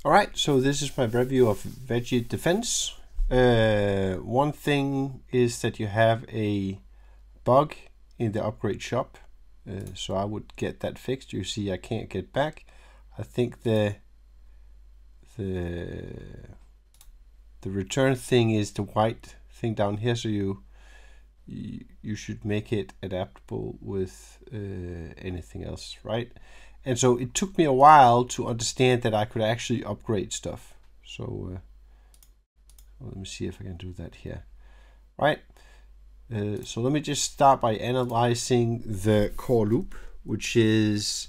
Alright, so this is my review of Veggie Defense. One thing is that you have a bug in the upgrade shop, so I would get that fixed. You see I can't get back. I think the return thing is the white thing down here, so you should make it adaptable with anything else, right? And so it took me a while to understand that I could actually upgrade stuff. So let me see if I can do that here. Right. So let me just start by analyzing the core loop, which is,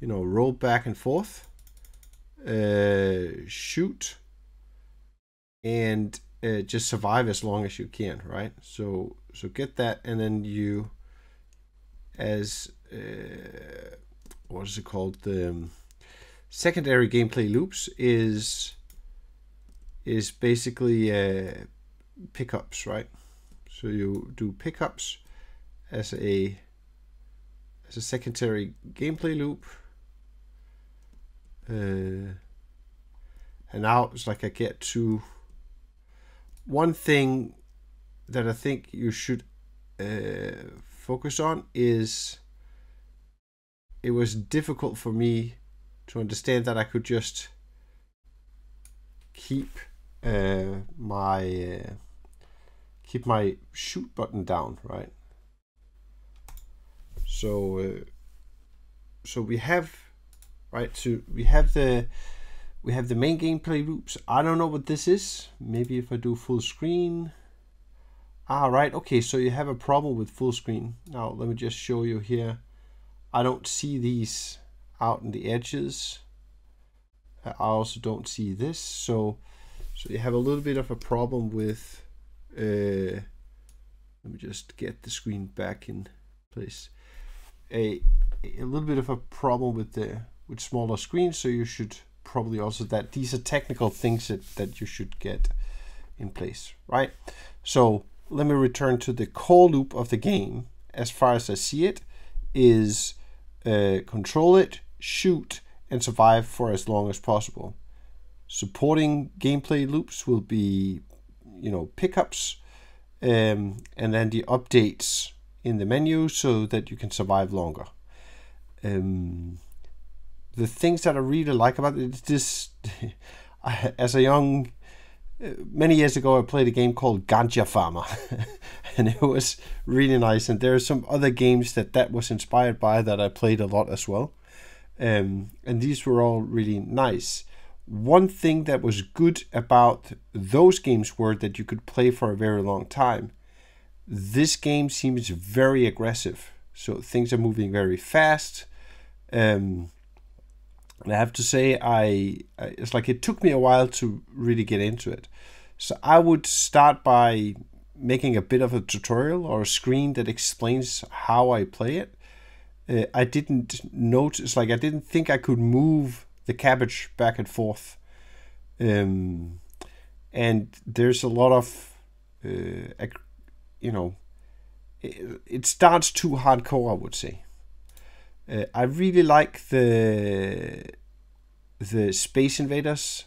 roll back and forth, shoot, and just survive as long as you can, right? So get that, and then you, as what is it called? The secondary gameplay loops is basically pickups, right? So you do pickups as a secondary gameplay loop, and now it's like I get to one thing that I think you should focus on is it was difficult for me to understand that I could just keep my shoot button down, right? So we have, right? So we have the main gameplay loops. I don't know what this is. Maybe if I do full screen. Right. Okay. So you have a problem with full screen. Now let me just show you here. I don't see these out in the edges. I also don't see this. So you have a little bit of a problem with, let me just get the screen back in place. A little bit of a problem with smaller screens. So you should probably also, that these are technical things that you should get in place, right? So let me return to the core loop of the game. As far as I see it, is control it, shoot, and survive for as long as possible. Supporting gameplay loops will be, pickups, and then the updates in the menu so that you can survive longer. The things that I really like about it is this. As a young, many years ago, I played a game called Ganja Farmer, and it was really nice. And there are some other games that was inspired by that I played a lot as well. And these were all really nice. One thing that was good about those games were that you could play for a very long time. This game seems very aggressive, so things are moving very fast. And I have to say, it's like it took me a while to really get into it. So I would start by making a bit of a tutorial or a screen that explains how I play it. I didn't notice, I didn't think I could move the cabbage back and forth. And there's a lot of, it starts too hardcore, I would say. I really like the Space Invaders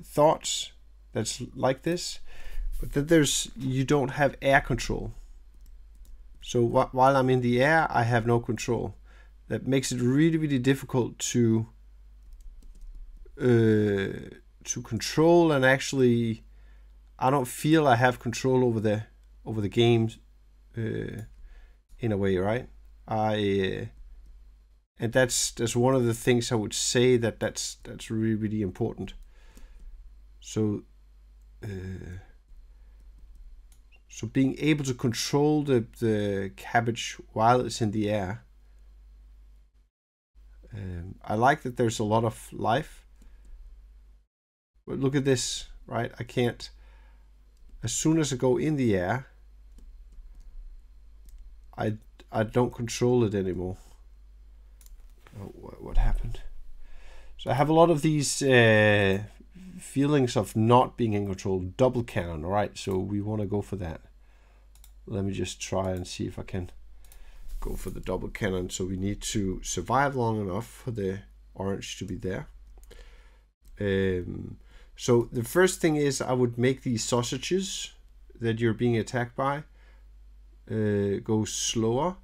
thoughts that's like this, but then you don't have air control. So while I'm in the air, I have no control. That makes it really, really difficult to control, and actually, I don't feel I have control over the game in a way, right? And that's one of the things I would say that's really, really important. So being able to control the cabbage while it's in the air. I like that there's a lot of life. But look at this, right? I can't, as soon as I go in the air, I don't control it anymore. Oh, what happened? So I have a lot of these feelings of not being in control. Double cannon, all right? So we want to go for that. Let me just try and see if I can go for the double cannon. So we need to survive long enough for the orange to be there. So the first thing is I would make these sausages that you're being attacked by go slower.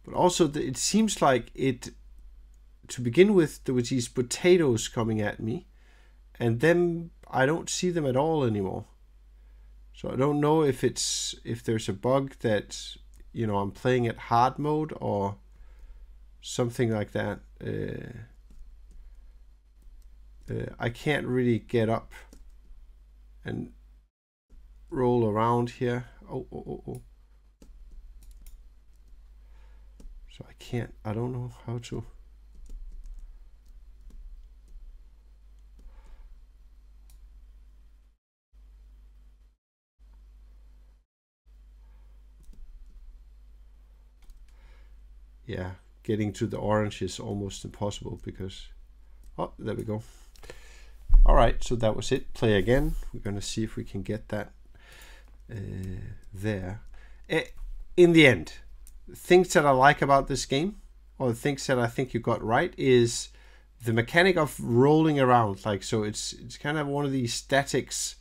But also it seems like to begin with, there was these potatoes coming at me, and then I don't see them at all anymore. So I don't know if there's a bug that, you know, I'm playing at hard mode or something like that. I can't really get up and roll around here. Oh. So I don't know how to. Yeah, getting to the orange is almost impossible because, oh, there we go. All right, so that was it. Play again. We're going to see if we can get that there. In the end, things that I like about this game, or the things that I think you got right, is the mechanic of rolling around. Like, so it's kind of one of these statics.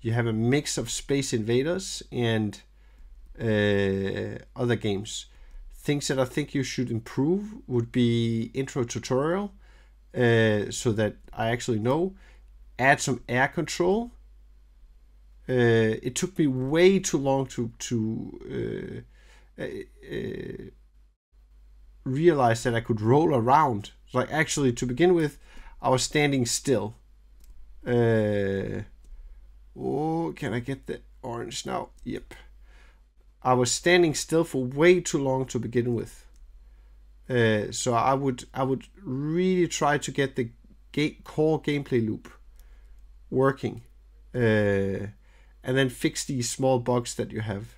You have a mix of Space Invaders and other games. Things that I think you should improve would be intro tutorial, so that I actually know. Add some air control. It took me way too long to realize that I could roll around. Like, actually, to begin with, I was standing still. Oh, can I get the orange now? Yep. I was standing still for way too long to begin with. So I would really try to get the core gameplay loop working, and then fix these small bugs that you have.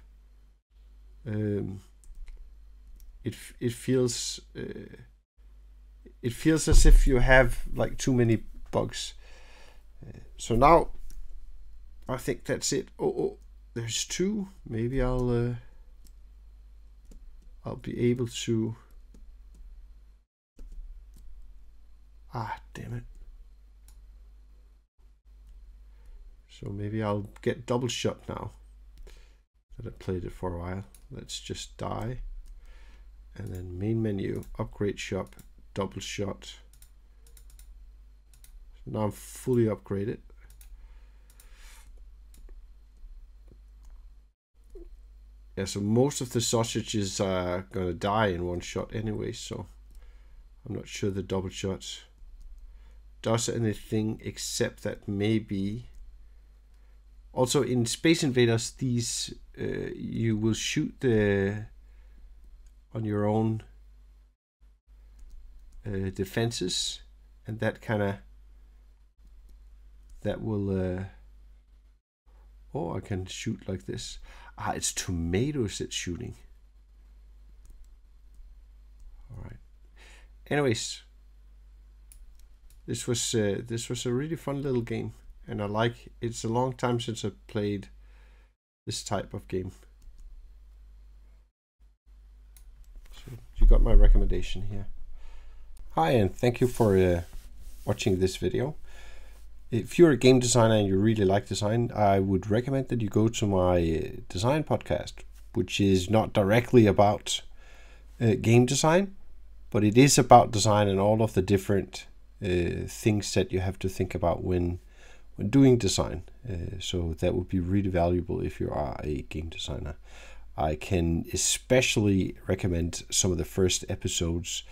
It feels as if you have like too many bugs. So now I think that's it. Oh, there's two. Maybe I'll be able to. Damn it. So maybe I'll get double shot now that I played it for a while. Let's just die. And then main menu, upgrade shop, double shot. So now I'm fully upgraded. Yeah, so most of the sausages are gonna die in one shot anyway, so I'm not sure the double shot does anything except that maybe. Also in Space Invaders, these you will shoot on your own defenses, and that will. Oh, I can shoot like this. It's tomatoes it's shooting. All right. Anyways, this was a really fun little game. And I like, it's a long time since I played this type of game. So you got my recommendation here. Hi, and thank you for watching this video. If you're a game designer and you really like design, I would recommend that you go to my design podcast, which is not directly about game design, but it is about design and all of the different things that you have to think about when doing design. So that would be really valuable if you are a game designer. I can especially recommend some of the first episodes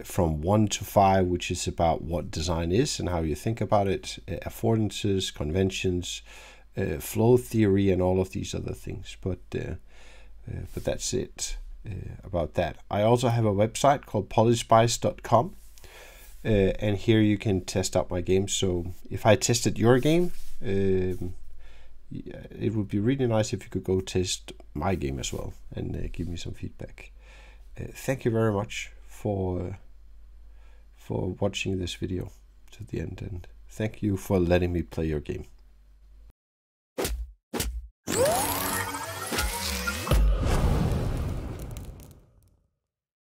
from 1 to 5, which is about what design is and how you think about it, affordances, conventions, flow theory, and all of these other things. But that's it about that. I also have a website called polyspice.com. And here you can test out my game. So if I tested your game, it would be really nice if you could go test my game as well and give me some feedback. Thank you very much for watching this video to the end, and thank you for letting me play your game.